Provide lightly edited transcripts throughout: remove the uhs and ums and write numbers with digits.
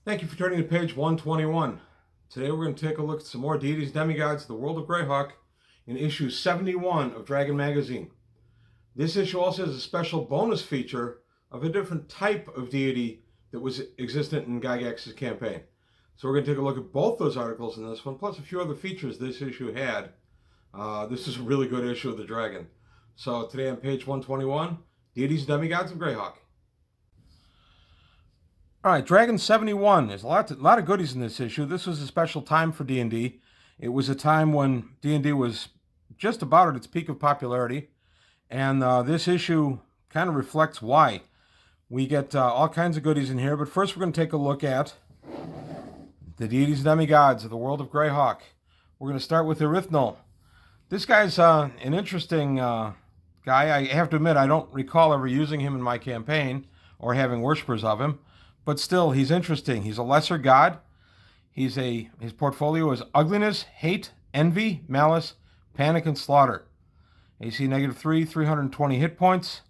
Thank you for turning to page 121. Today we're going to take a look at some more Deities, Demigods, the World of Greyhawk in issue 71 of Dragon Magazine. This issue also has a special bonus feature of a different type of deity that was existent in Gygax's campaign. So we're going to take a look at both those articles in this one, plus a few other features this issue had. This is a really good issue of the Dragon. So today on page 121, Deities, Demigods, and Greyhawk. All right, Dragon 71. There's a lot of goodies in this issue. This was a special time for D&D. It was a time when D&D was just about at its peak of popularity, and this issue kind of reflects why. We get all kinds of goodies in here, but first we're going to take a look at the Deities and Demigods of the World of Greyhawk. We're going to start with Arythnol. This guy's an interesting guy. I have to admit, I don't recall ever using him in my campaign or having worshippers of him. But still, he's interesting. He's a lesser god. His portfolio is ugliness, hate, envy, malice, panic, and slaughter. AC -3, 320 hit points,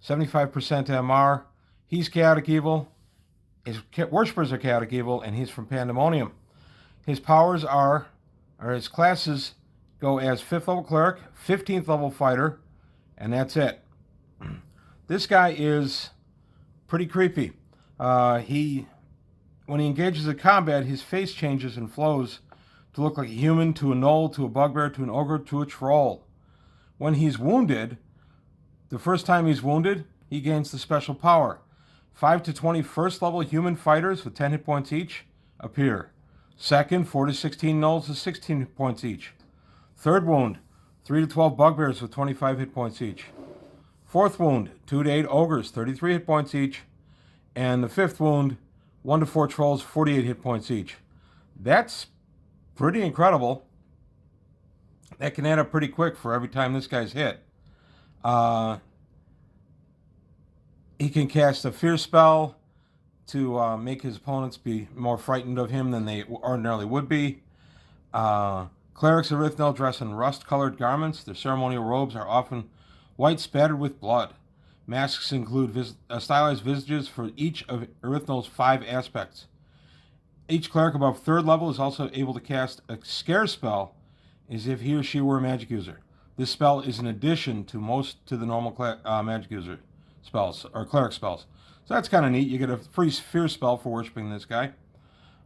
75% MR. He's chaotic evil. His worshippers are chaotic evil, and he's from Pandemonium. His powers his classes go as 5th level cleric, 15th level fighter, and that's it. This guy is pretty creepy. When he engages in combat, his face changes and flows to look like a human, to a gnoll, to a bugbear, to an ogre, to a troll. When he's wounded, the first time he's wounded, he gains the special power. 5 to 20 first level human fighters with 10 hit points each appear. Second, 4 to 16 gnolls with 16 hit points each. Third wound, 3 to 12 bugbears with 25 hit points each. Fourth wound, 2 to 8 ogres, 33 hit points each. And the fifth wound, 1 to 4 trolls, 48 hit points each. That's pretty incredible. That can add up pretty quick for every time this guy's hit. He can cast a fear spell to make his opponents be more frightened of him than they ordinarily would be. Clerics of Arythnol dress in rust-colored garments. Their ceremonial robes are often white spattered with blood. Masks include stylized visages for each of Arythnol's 5 aspects. Each cleric above 3rd level is also able to cast a scare spell as if he or she were a magic user. This spell is an addition to the normal magic user spells, or cleric spells. So that's kind of neat. You get a free fear spell for worshiping this guy.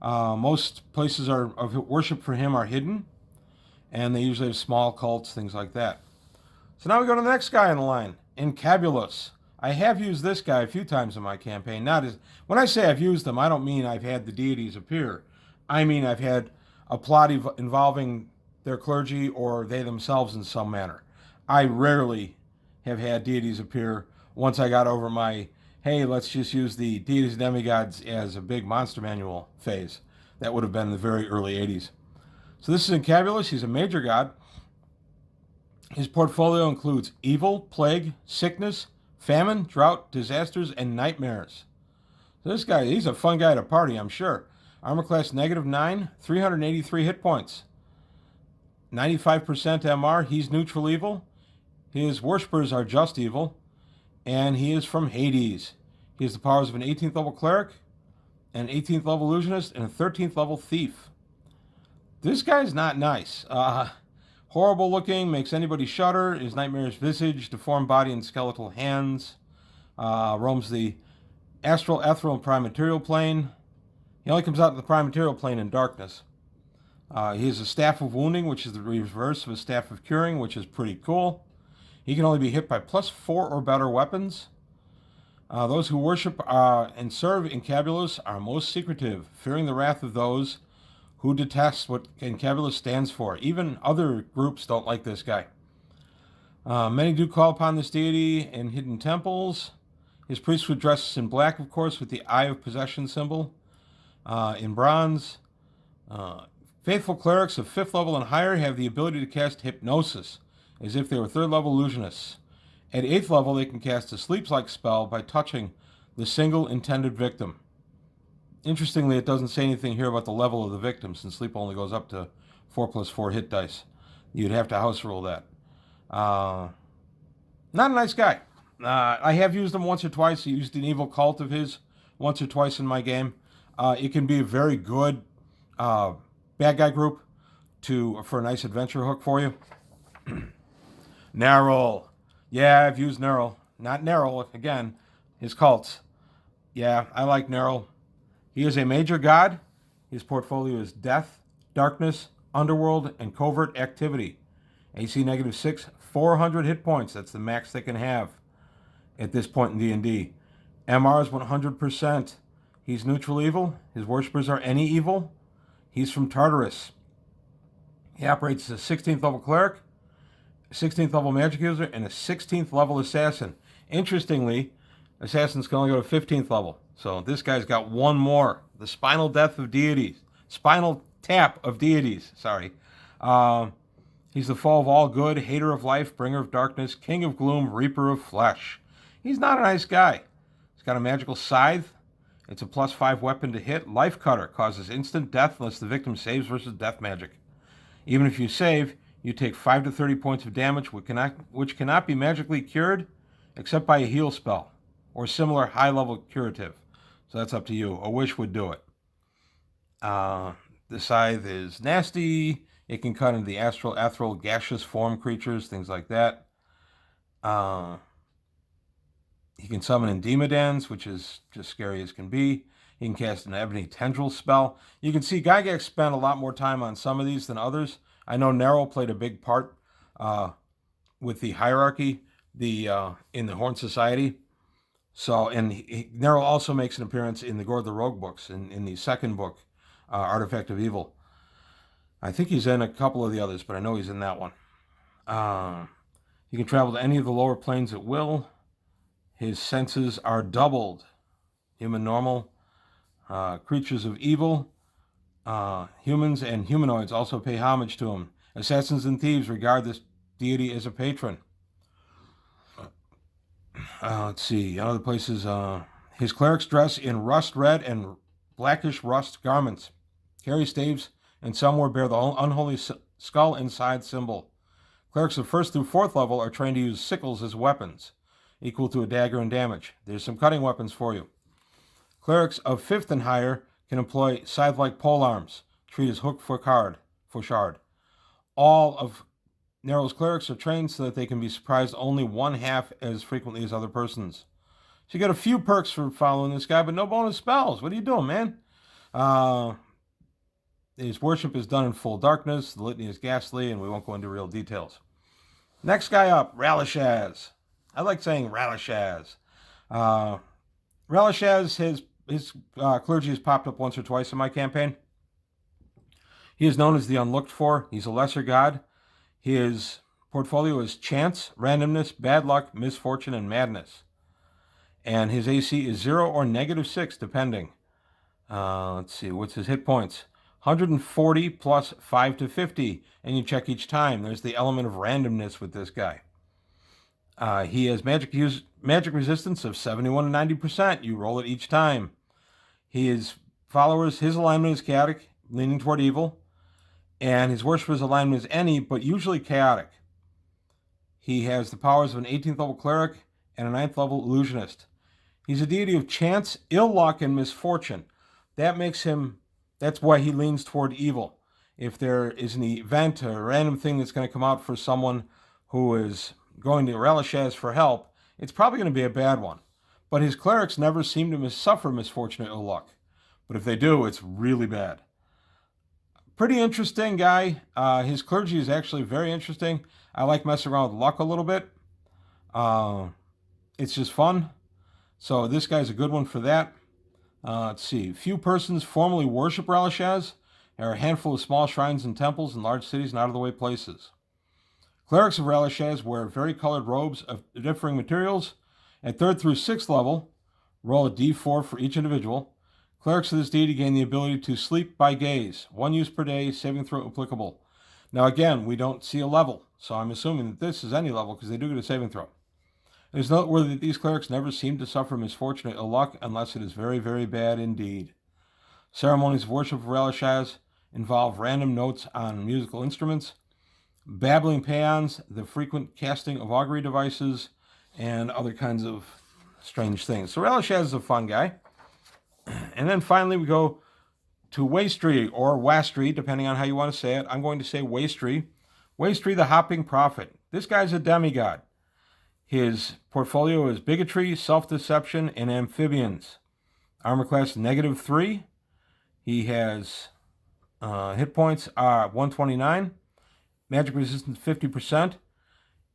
Most places of worship for him are hidden, and they usually have small cults, things like that. So now we go to the next guy on the line. Incabulous. I have used this guy a few times in my campaign. When I say I've used them, I don't mean I've had the deities appear. I mean I've had a plot involving their clergy or they themselves in some manner. I rarely have had deities appear once I got over my, hey, let's just use the Deities and Demigods as a big monster manual phase. That would have been the very early 80s. So this is Incabulous. He's a major god. His portfolio includes evil, plague, sickness, famine, drought, disasters, and nightmares. So this guy, he's a fun guy to party, I'm sure. Armor class -9, 383 hit points. 95% MR, he's neutral evil. His worshippers are just evil. And he is from Hades. He has the powers of an 18th level cleric, an 18th level illusionist, and a 13th level thief. This guy's not nice. Horrible looking, makes anybody shudder. His nightmarish visage, deformed body and skeletal hands. Roams the astral, ethereal, and prime material plane. He only comes out to the prime material plane in darkness. He has a staff of wounding, which is the reverse of a staff of curing, which is pretty cool. He can only be hit by +4 or better weapons. Those who worship and serve Incabulous are most secretive, fearing the wrath of those who detest what Incabulous stands for. Even other groups don't like this guy. Many do call upon this deity in hidden temples. His priesthood dresses in black, of course, with the Eye of Possession symbol in bronze. Faithful clerics of 5th level and higher have the ability to cast hypnosis, as if they were 3rd level illusionists. At 8th level, they can cast a sleep-like spell by touching the single intended victim. Interestingly, it doesn't say anything here about the level of the victim, since sleep only goes up to 4+4 hit dice. You'd have to house rule that. Not a nice guy. I have used him once or twice. I used an evil cult of his once or twice in my game. It can be a very good bad guy group for a nice adventure hook for you. Narrow. Yeah, I've used Narrow. Not Narrow, again, his cults. Yeah, I like Narrow. He is a major god. His portfolio is Death, Darkness, Underworld, and Covert Activity. AC -6, 400 hit points. That's the max they can have at this point in D&D. MR is 100%. He's neutral evil. His worshippers are any evil. He's from Tartarus. He operates as a 16th level cleric, a 16th level magic user, and a 16th level assassin. Interestingly, assassins can only go to 15th level. So this guy's got one more. The Spinal Death of Deities. Spinal Tap of Deities. Sorry. He's the foe of all good, hater of life, bringer of darkness, king of gloom, reaper of flesh. He's not a nice guy. He's got a magical scythe. It's a +5 weapon to hit. Life Cutter causes instant death unless the victim saves versus death magic. Even if you save, you take 5 to 30 points of damage, which cannot be magically cured except by a heal spell or similar high-level curative. So that's up to you. A wish would do it. The scythe is nasty. It can cut into the astral, ethereal, gaseous form creatures, things like that. He can summon in Demigods, which is just scary as can be. He can cast an Ebony Tendril spell. You can see Gygax spent a lot more time on some of these than others. I know Narrow played a big part with the hierarchy in the Horn Society. So, and Narrow also makes an appearance in the Gore the Rogue books, in the second book, Artifact of Evil. I think he's in a couple of the others, but I know he's in that one. He can travel to any of the lower planes at will. His senses are doubled. Human normal. Creatures of evil. Humans and humanoids also pay homage to him. Assassins and thieves regard this deity as a patron. Let's see. Other places. His clerics dress in rust red and blackish rust garments. Carry staves, and somewhere bear the unholy skull inside symbol. Clerics of 1st through 4th level are trained to use sickles as weapons, equal to a dagger in damage. There's some cutting weapons for you. Clerics of 5th and higher can employ scythe-like polearms, treat as hook for shard. All of Narrow's clerics are trained so that they can be surprised only 1/2 as frequently as other persons. So you get a few perks for following this guy, but no bonus spells. What are you doing, man? His worship is done in full darkness. The litany is ghastly, and we won't go into real details. Next guy up, Ralashaz. I like saying Ralashaz. Ralashaz, his clergy has popped up once or twice in my campaign. He is known as the Unlooked For. He's a lesser god. His portfolio is chance, randomness, bad luck, misfortune, and madness. And his AC is 0 or -6, depending. Let's see, what's his hit points? 140 plus 5 to 50, and you check each time. There's the element of randomness with this guy. He has magic resistance of 71 to 90%. You roll it each time. His followers, his alignment is chaotic, leaning toward evil, and his worshipper's alignment is any, but usually chaotic. He has the powers of an 18th level cleric and a 9th level illusionist. He's a deity of chance, ill luck, and misfortune. That's why he leans toward evil. If there is an event or a random thing that's going to come out for someone who is going to Ralashaz for help, it's probably going to be a bad one. But his clerics never seem to suffer misfortune or ill luck. But if they do, it's really bad. Pretty interesting guy. His clergy is actually very interesting. I like messing around with luck a little bit. It's just fun. So this guy's a good one for that. Let's see. Few persons formally worship Ralashaz. There are a handful of small shrines and temples in large cities and out-of-the-way places. Clerics of Ralashaz wear vari-colored robes of differing materials. At 3rd through 6th level, roll a d4 for each individual. Clerics of this deity gain the ability to sleep by gaze. 1 use per day, saving throw applicable. Now again, we don't see a level, so I'm assuming that this is any level because they do get a saving throw. It is noteworthy that these clerics never seem to suffer misfortune or ill luck unless it is very, very bad indeed. Ceremonies of worship of Ralashaz involve random notes on musical instruments, babbling paeans, the frequent casting of augury devices, and other kinds of strange things. So Ralashaz is a fun guy. And then finally we go to Wastree, or Wastree, depending on how you want to say it. I'm going to say Wastree. Wastree, the Hopping Prophet. This guy's a demigod. His portfolio is bigotry, self-deception, and amphibians. Armor class -3. He has hit points are 129. Magic resistance 50%.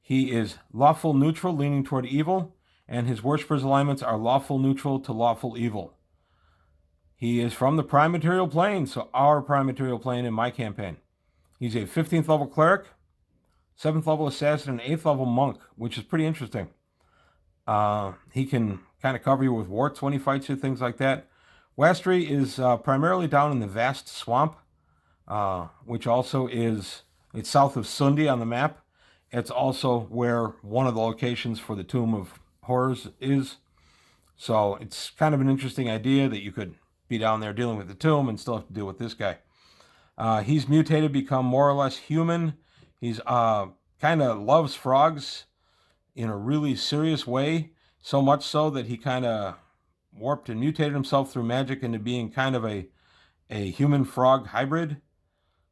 He is lawful neutral, leaning toward evil. And his worshippers' alignments are lawful neutral to lawful evil. He is from the Prime Material Plane, so our Prime Material Plane in my campaign. He's a 15th level cleric, 7th level assassin, and 8th level monk, which is pretty interesting. He can kind of cover you with warts when he fights you, things like that. Wastree is primarily down in the vast swamp, which also is, it's south of Sundi on the map. It's also where one of the locations for the Tomb of Horrors is. So it's kind of an interesting idea that you could be down there dealing with the tomb and still have to deal with this guy. He's mutated, become more or less human. He's kind of loves frogs in a really serious way, so much so that he kind of warped and mutated himself through magic into being kind of a human-frog hybrid.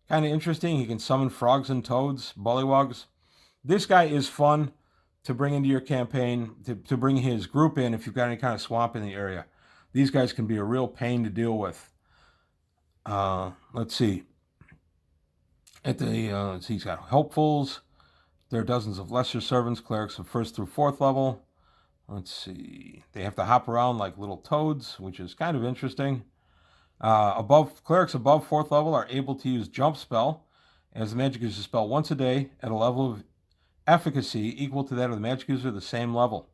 Kind of interesting. He can summon frogs and toads, bullywugs. This guy is fun to bring into your campaign, to bring his group in if you've got any kind of swamp in the area. These guys can be a real pain to deal with. Let's see. He's got helpfuls. There are dozens of lesser servants, clerics of 1st through 4th level. Let's see. They have to hop around like little toads, which is kind of interesting. Clerics above 4th level are able to use Jump Spell, as the magic user spell once a day at a level of efficacy equal to that of the magic user at the same level.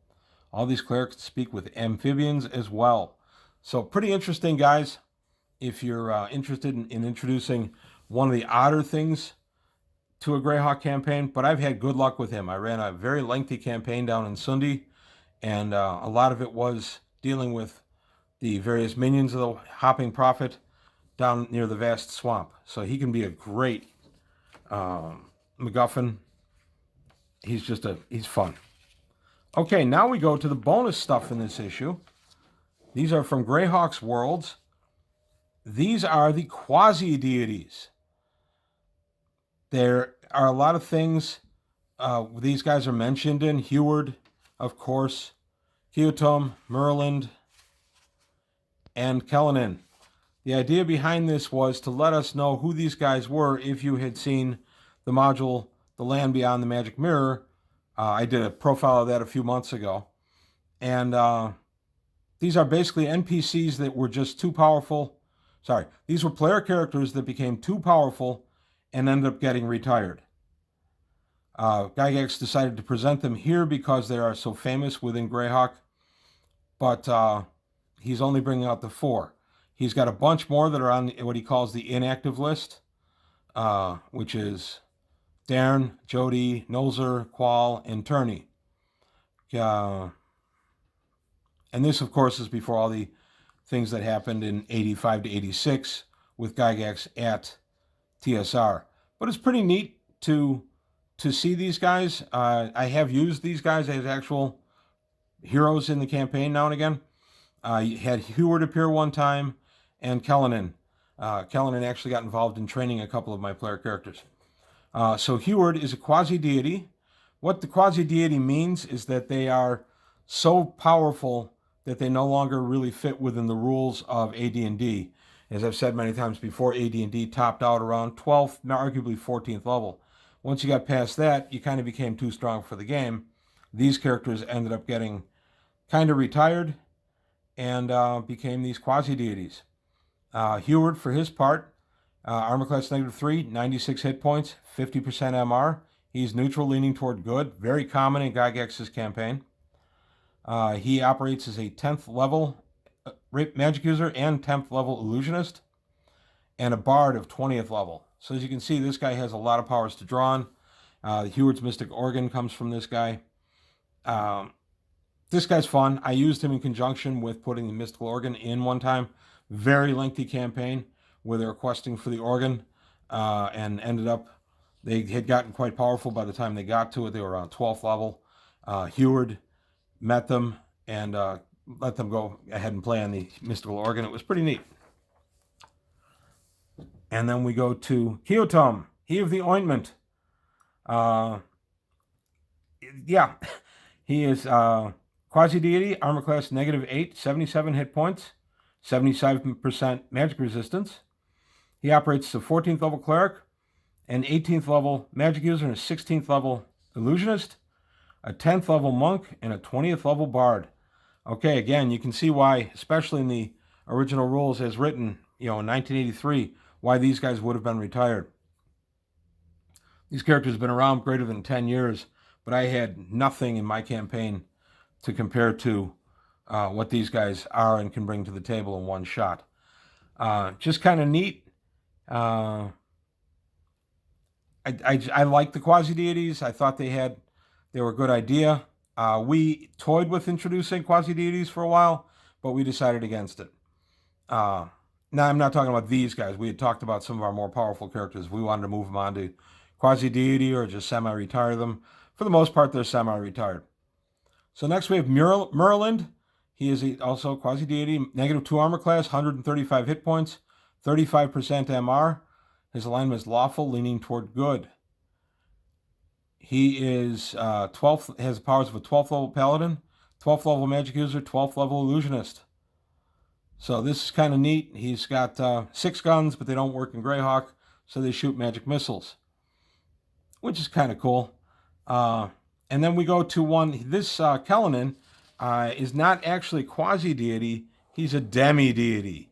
All these clerics speak with amphibians as well. So pretty interesting, guys, if you're interested in introducing one of the odder things to a Greyhawk campaign. But I've had good luck with him. I ran a very lengthy campaign down in Sundi, and a lot of it was dealing with the various minions of the Hopping Prophet down near the vast swamp. So he can be a great MacGuffin. He's fun. Okay, now we go to the bonus stuff in this issue. These are from Greyhawk's Worlds. These are the Quasi Deities. There are a lot of things these guys are mentioned in. Heward, of course, Kyotom, Merlin, and Kellenin. The idea behind this was to let us know who these guys were if you had seen the module, The Land Beyond the Magic Mirror. I did a profile of that a few months ago. And these are basically NPCs that were just too powerful. Sorry, these were player characters that became too powerful and ended up getting retired. Gygax decided to present them here because they are so famous within Greyhawk. But he's only bringing out the 4. He's got a bunch more that are on what he calls the inactive list, which is Darn, Jody, Nolzer, Qual, and Turney. And this, of course, is before all the things that happened in 85 to 86 with Gygax at TSR. But it's pretty neat to see these guys. I have used these guys as actual heroes in the campaign now and again. You had Heward appear one time, and Kellenin. Kellenin actually got involved in training a couple of my player characters. So Heward is a Quasi Deity. What the Quasi Deity means is that they are so powerful that they no longer really fit within the rules of AD&D. As I've said many times before, AD&D topped out around 12th, arguably 14th level. Once you got past that, you kind of became too strong for the game. These characters ended up getting kind of retired and became these Quasi-Deities. Heward, for his part, armor class -3, 96 hit points, 50% MR. He's neutral, leaning toward good. Very common in Gygax's campaign. He operates as a 10th level magic user and 10th level illusionist, and a bard of 20th level. So as you can see, this guy has a lot of powers to draw on. Heward's Mystic Organ comes from this guy. This guy's fun. I used him in conjunction with putting the Mystical Organ in one time. Very lengthy campaign where they were questing for the organ, and ended up, they had gotten quite powerful by the time they got to it. They were around 12th level. Heward met them and let them go ahead and play on the mystical organ. It was pretty neat. And then we go to Kyotom, He of the Ointment. Yeah, he is Quasi Deity, armor class -8, 77 hit points, 77% magic resistance. He operates as a 14th level cleric, an 18th level magic user, and a 16th level illusionist, a 10th level monk, and a 20th level bard. Okay, again, you can see why, especially in the original rules as written, in 1983, why these guys would have been retired. These characters have been around greater than 10 years, but I had nothing in my campaign to compare to what these guys are and can bring to the table in one shot. Just kind of neat. I like the Quasi Deities. I thought they were a good idea. We toyed with introducing Quasi Deities for a while, but we decided against it. Now, I'm not talking about these guys. We had talked about some of our more powerful characters. We wanted to move them on to Quasi Deity or just semi-retire them. For the most part, they're semi-retired. So next we have Mural Merlin. He is also Quasi Deity, -2 armor class, 135 hit points, 35% MR. His alignment is lawful, leaning toward good. He is 12th, has the powers of a 12th level paladin, 12th level magic user, 12th level illusionist. So this is kind of neat. He's got 6 guns, but they don't work in Greyhawk, so they shoot magic missiles, which is kind of cool. And then we go to one, this Kyotom is not actually Quasi Deity, he's a Demi-Deity,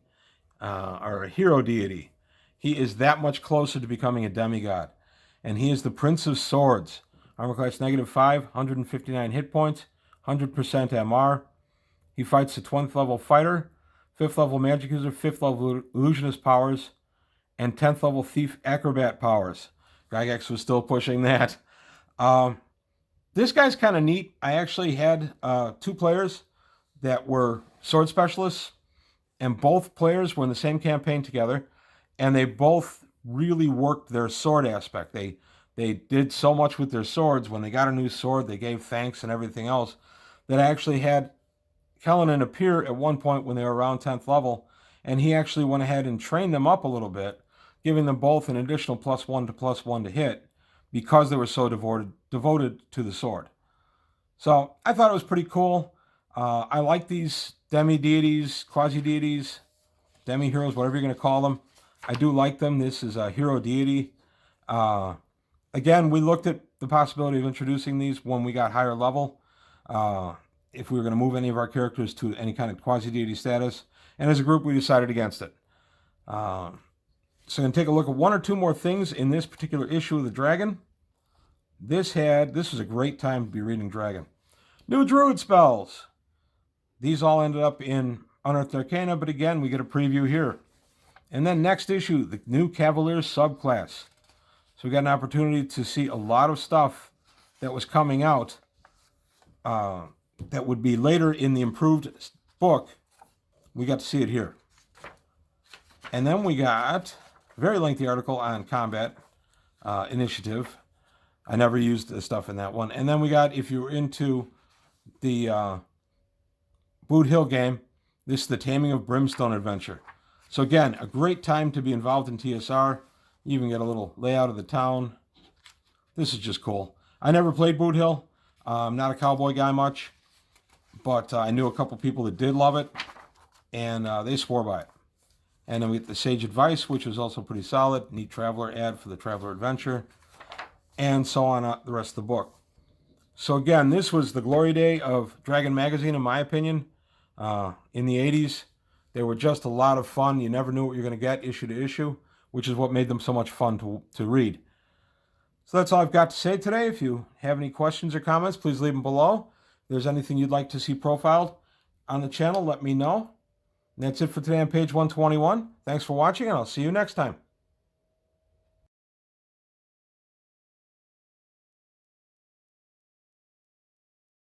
or a hero deity. He is that much closer to becoming a demigod. And he is the Prince of Swords. Armor class -5, 159 hit points, 100% MR. He fights a 20th level fighter, 5th level magic user, 5th level illusionist powers, and 10th level thief acrobat powers. Gygax was still pushing that. This guy's kind of neat. I actually had 2 players that were sword specialists, and both players were in the same campaign together, and they both really worked their sword aspect. They did so much with their swords. When they got a new sword, they gave thanks and everything else, that I actually had Kyotom appear at one point when they were around 10th level, and he actually went ahead and trained them up a little bit, giving them both an additional +1 to hit, because they were so devoted to the sword. So I thought it was pretty cool. I like these demi-deities, quasi-deities, demi-heroes, whatever you're going to call them. I do like them. This is a hero deity. Again, we looked at the possibility of introducing these when we got higher level, if we were going to move any of our characters to any kind of quasi-deity status. And as a group, we decided against it. So I'm going to take a look at 1 or 2 more things in this particular issue of the Dragon. This was a great time to be reading Dragon. New Druid spells. These all ended up in Unearthed Arcana, but again, we get a preview here. And then next issue, the new Cavalier subclass. So we got an opportunity to see a lot of stuff that was coming out that would be later in the improved book. We got to see it here. And then we got a very lengthy article on combat initiative. I never used the stuff in that one. And then we got, if you're into the Boot Hill game, this is the Taming of Brimstone adventure. So again, a great time to be involved in TSR. You even get a little layout of the town. This is just cool. I never played Boot Hill. I'm not a cowboy guy much, but I knew a couple people that did love it, and they swore by it. And then we get the Sage Advice, which was also pretty solid. Neat Traveler ad for the Traveler Adventure, and so on the rest of the book. So again, this was the glory day of Dragon Magazine, in my opinion, in the 80s. They were just a lot of fun. You never knew what you're going to get issue to issue, which is what made them so much fun to read. So that's all I've got to say today. If you have any questions or comments, please leave them below. If there's anything you'd like to see profiled on the channel, let me know. And that's it for today on page 121. Thanks for watching, and I'll see you next time.